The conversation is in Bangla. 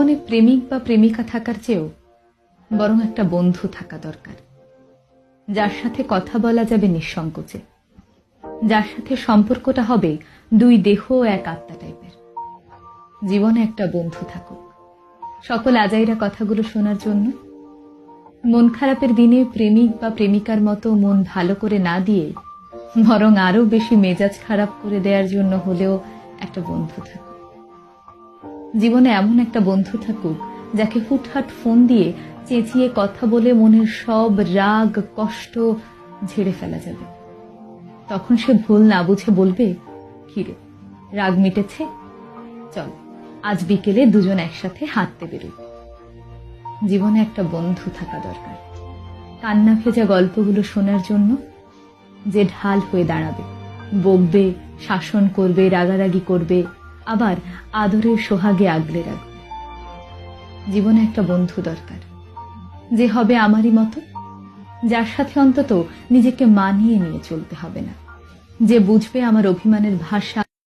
জীবনে প্রেমিক বা প্রেমিকা থাকার চেয়েও বরং একটা বন্ধু থাকা দরকার, যার সাথে কথা বলা যাবে নিঃসংকোচে, যার সাথে সম্পর্কটা হবে দুই দেহ ও এক আত্মা টাইপের। জীবনে একটা বন্ধু থাকুক, সকল আজাইরা কথাগুলো শোনার জন্য। মন খারাপের দিনে প্রেমিক বা প্রেমিকার মতো মন ভালো করে না দিয়ে বরং আরো বেশি মেজাজ খারাপ করে দেওয়ার জন্য হলেও একটা বন্ধু থাকুক। জীবনে এমন একটা বন্ধু থাকুক যাকে হুটহাট ফোন দিয়ে চেঁচিয়ে কথা বলে মনের সব রাগ কষ্ট ঝেড়ে ফেলা যাবে। তখন সে ভুল না বুঝে বলবে, কিরে রাগ মিটেছে, চল আজ বিকেলে দুজন একসাথে হাঁটতে বেরোই। জীবনে একটা বন্ধু থাকা দরকার, কান্না ভেজা গল্পগুলো শোনার জন্য, যে ঢাল হয়ে দাঁড়াবে, বকবে, শাসন করবে, রাগারাগি করবে, আবার আদরের সোহাগে আগলে রাখবে। জীবনে একটা বন্ধু দরকার, যে হবে আমারই মতো, যার সাথে অন্তত নিজেকে মানিয়ে নিয়ে চলতে হবে না, যে বুঝবে আমার অভিমানের ভাষা,